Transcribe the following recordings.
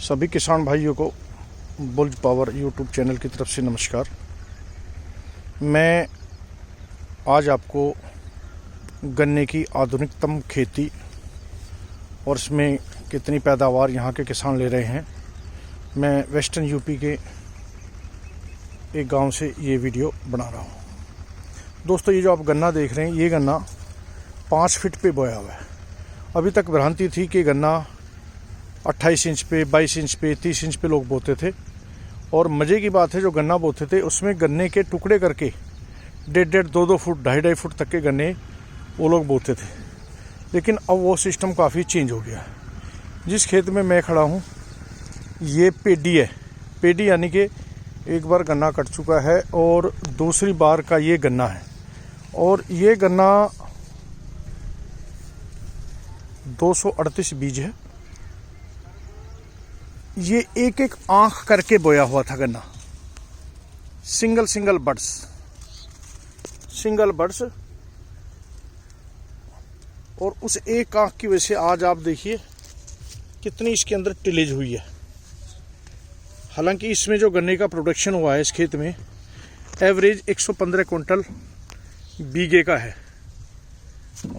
सभी किसान भाइयों को बुल्ज पावर यूट्यूब चैनल की तरफ से नमस्कार। मैं आज आपको गन्ने की आधुनिकतम खेती और इसमें कितनी पैदावार यहाँ के किसान ले रहे हैं, मैं वेस्टर्न यूपी के एक गांव से ये वीडियो बना रहा हूँ। दोस्तों, ये जो आप गन्ना देख रहे हैं, ये गन्ना 5 फीट पे बोया हुआ है। अभी तक भ्रांति थी कि गन्ना 28 इंच पे, 22 इंच पे, 30 इंच पे लोग बोते थे। और मज़े की बात है, जो गन्ना बोते थे उसमें गन्ने के टुकड़े करके 1.5-1.5, 2-2 फुट, 2.5-2.5 फुट तक के गन्ने वो लोग बोते थे। लेकिन अब वो सिस्टम काफ़ी चेंज हो गया है। जिस खेत में मैं खड़ा हूँ ये पेडी है। पेडी यानी कि एक बार गन्ना कट चुका है और दूसरी बार का ये गन्ना है। और ये गन्ना 238 बीज है। ये एक एक आंख करके बोया हुआ था गन्ना, सिंगल बड्स। और उस एक आंख की वजह से आज आप देखिए कितनी इसके अंदर टिलेज हुई है। हालांकि इसमें जो गन्ने का प्रोडक्शन हुआ है इस खेत में एवरेज 115 क्विंटल बीघे का है।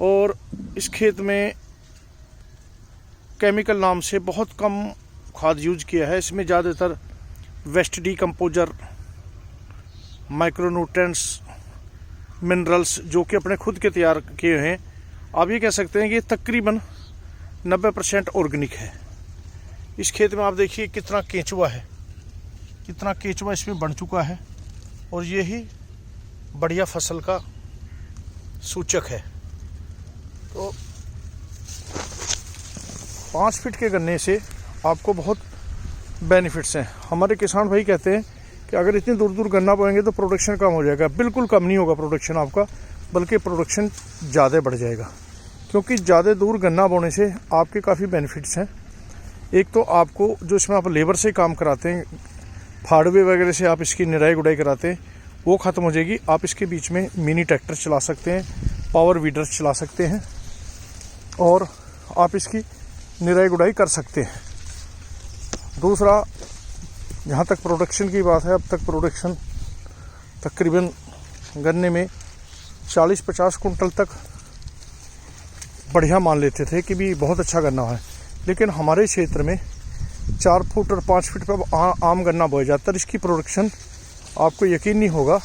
और इस खेत में केमिकल नाम से बहुत कम खाद यूज किया है। इसमें ज़्यादातर वेस्ट डीकम्पोजर, माइक्रोन्यूट्रिएंट्स, मिनरल्स जो कि अपने खुद के तैयार किए हैं। आप ये कह सकते हैं कि तकरीबन 90% ऑर्गेनिक है। इस खेत में आप देखिए कितना केंचुआ है, कितना केंचुआ इसमें बढ़ चुका है। और यही बढ़िया फसल का सूचक है। तो 5 फीट के गन्ने से आपको बहुत बेनिफिट्स हैं। हमारे किसान भाई कहते हैं कि अगर इतनी दूर दूर गन्ना बोएंगे तो प्रोडक्शन कम हो जाएगा। बिल्कुल कम नहीं होगा प्रोडक्शन आपका, बल्कि प्रोडक्शन ज़्यादा बढ़ जाएगा। क्योंकि ज़्यादा दूर गन्ना बोने से आपके काफ़ी बेनिफिट्स हैं। एक तो आपको जो इसमें आप लेबर से काम कराते हैं, फाड़वे वगैरह से आप इसकी निराई गुड़ाई कराते हैं, वो ख़त्म हो जाएगी। आप इसके बीच में मिनी ट्रैक्टर चला सकते हैं, पावर वीडर चला सकते हैं और आप इसकी निराई गुड़ाई कर सकते हैं। दूसरा, जहाँ तक प्रोडक्शन की बात है, अब तक प्रोडक्शन तकरीबन गन्ने में 40-50 कुंटल तक बढ़िया मान लेते थे कि भी बहुत अच्छा गन्ना है। लेकिन हमारे क्षेत्र में 4 फुट और 5 फीट पर आम गन्ना बोया जाता है। इसकी प्रोडक्शन आपको यकीन नहीं होगा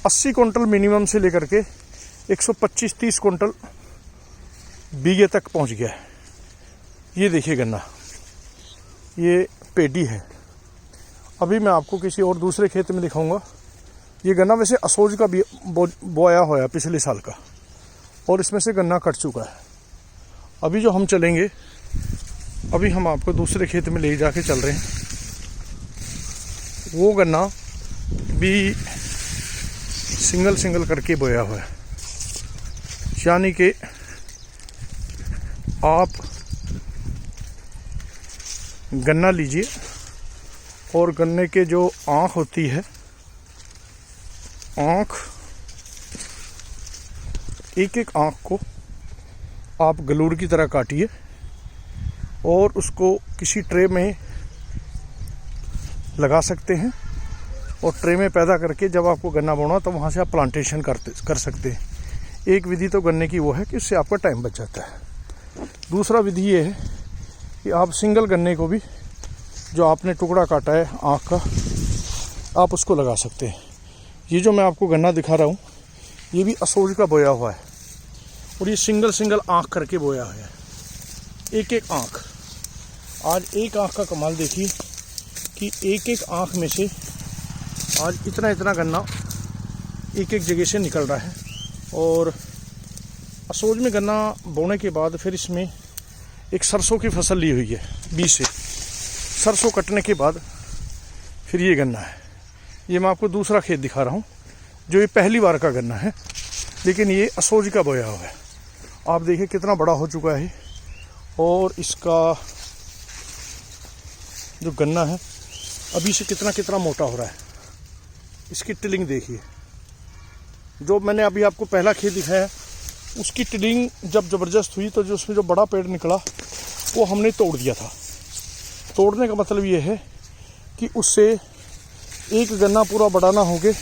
80 कुंटल मिनिमम से लेकर के 125-30 कुंटल बीघे तक पहुँच गया है। ये देखिए गन्ना, ये पेडी है। अभी मैं आपको किसी और दूसरे खेत में दिखाऊंगा। ये गन्ना वैसे असोज का बोया हुआ है पिछले साल का, और इसमें से गन्ना कट चुका है। अभी जो हम चलेंगे, अभी हम आपको दूसरे खेत में ले जाके चल रहे हैं। वो गन्ना भी सिंगल करके बोया हुआ है। यानी कि आप गन्ना लीजिए और गन्ने के जो आँख होती है, आँख, एक एक आँख को आप गलूर की तरह काटिए और उसको किसी ट्रे में लगा सकते हैं। और ट्रे में पैदा करके जब आपको गन्ना बोना तो वहाँ से आप प्लांटेशन कर सकते हैं। एक विधि तो गन्ने की वो है कि उससे आपका टाइम बच जाता है। दूसरा विधि ये है कि आप सिंगल गन्ने को भी, जो आपने टुकड़ा काटा है आँख का, आप उसको लगा सकते हैं। ये जो मैं आपको गन्ना दिखा रहा हूँ ये भी असोज का बोया हुआ है और ये सिंगल आँख करके बोया हुआ है, एक एक आँख। आज एक आँख का कमाल देखिए कि एक एक आँख में से आज इतना गन्ना एक एक जगह से निकल रहा है। और असोज में गन्ना बोने के बाद फिर इसमें एक सरसों की फसल ली हुई है बीज से। सरसों कटने के बाद फिर ये गन्ना है। ये मैं आपको दूसरा खेत दिखा रहा हूँ जो ये पहली बार का गन्ना है, लेकिन ये असोज का बोया हुआ है। आप देखिए कितना बड़ा हो चुका है। और इसका जो गन्ना है अभी से कितना मोटा हो रहा है। इसकी टिलिंग देखिए। जो मैंने अभी आपको पहला खेत दिखाया उसकी टिलिंग जब ज़बरदस्त हुई तो जो उसमें जो बड़ा पेड़ निकला वो हमने तोड़ दिया था। तोड़ने का मतलब ये है कि उससे एक गन्ना पूरा बड़ा ना हो गए,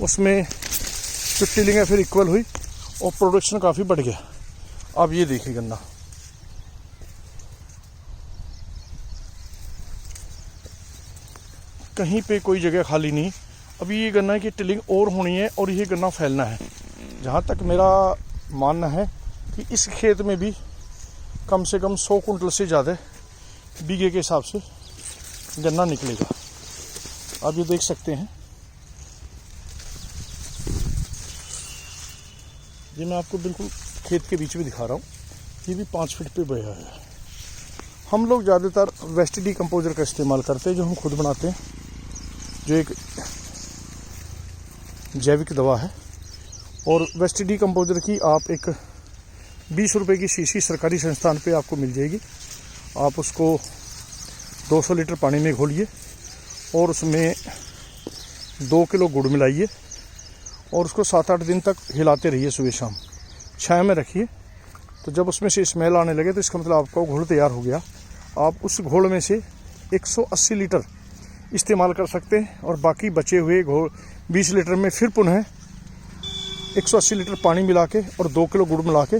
उसमें जो टिलिंग है फिर इक्वल हुई और प्रोडक्शन काफ़ी बढ़ गया। अब ये देखिए गन्ना, कहीं पे कोई जगह खाली नहीं। अभी ये गन्ना की टिलिंग और होनी है और ये गन्ना फैलना है। जहाँ तक मेरा मानना है कि इस खेत में भी कम से कम 100 कुंटल से ज़्यादा बीघे के हिसाब से गन्ना निकलेगा। आप ये देख सकते हैं, ये मैं आपको बिल्कुल खेत के बीच में दिखा रहा हूँ। ये भी 5 फीट पे बया है। हम लोग ज़्यादातर वेस्ट डिकम्पोजर का इस्तेमाल करते हैं, जो हम खुद बनाते हैं, जो एक जैविक दवा है। और वेस्ट डिकम्पोजर की आप एक 20 रुपए की शीशी सरकारी संस्थान पे आपको मिल जाएगी। आप उसको 200 लीटर पानी में घोलिए और उसमें 2 किलो गुड़ मिलाइए और उसको 7-8 दिन तक हिलाते रहिए, सुबह शाम छाया में रखिए। तो जब उसमें से स्मेल आने लगे तो इसका मतलब आपका घोल तैयार हो गया। आप उस घोल में से 180 लीटर इस्तेमाल कर सकते हैं और बाकी बचे हुए घोल 20 लीटर में फिर पुनः 180 लीटर पानी मिला के और 2 किलो गुड़ मिला के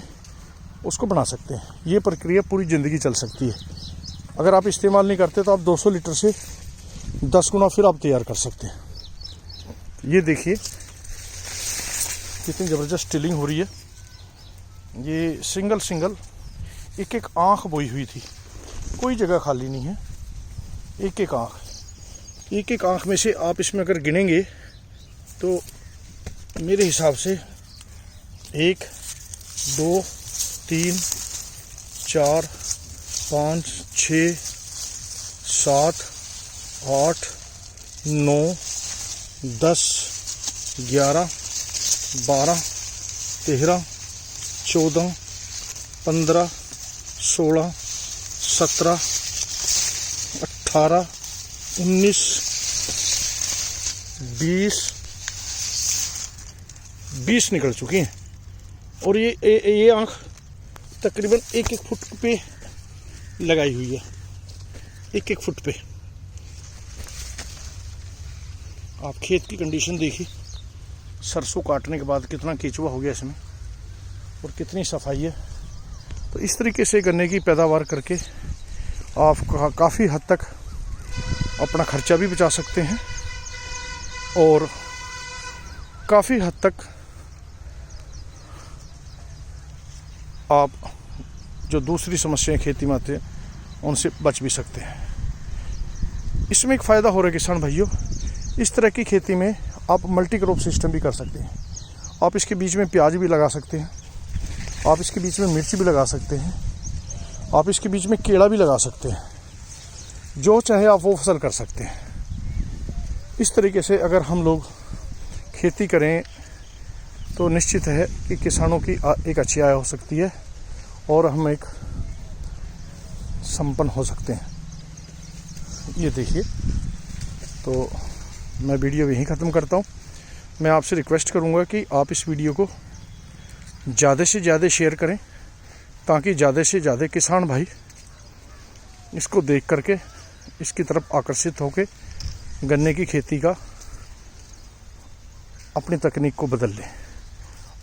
उसको बना सकते हैं। ये प्रक्रिया पूरी ज़िंदगी चल सकती है। अगर आप इस्तेमाल नहीं करते तो आप 200 लीटर से 10 गुना फिर आप तैयार कर सकते हैं। ये देखिए कितनी ज़बरदस्त टिलिंग हो रही है। ये सिंगल एक एक आँख बोई हुई थी, कोई जगह खाली नहीं है। एक एक आँख में से आप इसमें अगर गिनेंगे तो मेरे हिसाब से 1 2 3 4 5 6 7 8 9 10 11 12 13 14 15 16 17 18 19 20 निकल चुकी हैं। और ये आँख तकरीबन 1-1 फुट पे लगाई हुई है, 1-1 फुट पे। आप खेत की कंडीशन देखिए, सरसों काटने के बाद कितना केचुआ हो गया इसमें और कितनी सफाई है। तो इस तरीके से गन्ने की पैदावार करके आप काफ़ी हद तक अपना खर्चा भी बचा सकते हैं और काफ़ी हद तक आप जो दूसरी समस्याएं खेती में आते हैं उनसे बच भी सकते हैं। इसमें एक फ़ायदा हो रहा है किसान भाइयों, इस तरह की खेती में आप मल्टी क्रॉप सिस्टम भी कर सकते हैं। आप इसके बीच में प्याज भी लगा सकते हैं, आप इसके बीच में मिर्च भी लगा सकते हैं, आप इसके बीच में केला भी लगा सकते हैं। जो चाहे आप वो फसल कर सकते हैं। इस तरीके से अगर हम लोग खेती करें तो निश्चित है कि किसानों की एक अच्छी आय हो सकती है और हम एक संपन्न हो सकते हैं। ये देखिए, तो मैं वीडियो यहीं ख़त्म करता हूँ। मैं आपसे रिक्वेस्ट करूँगा कि आप इस वीडियो को ज़्यादा से ज़्यादा शेयर करें ताकि ज़्यादा से ज़्यादा किसान भाई इसको देख करके इसकी तरफ आकर्षित होकर गन्ने की खेती का अपनी तकनीक को बदल लें।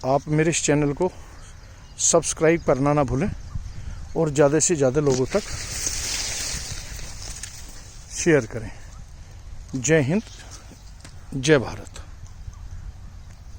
आप मेरे इस चैनल को सब्सक्राइब करना ना भूलें और ज़्यादा से ज़्यादा लोगों तक शेयर करें। जय हिंद, जय भारत।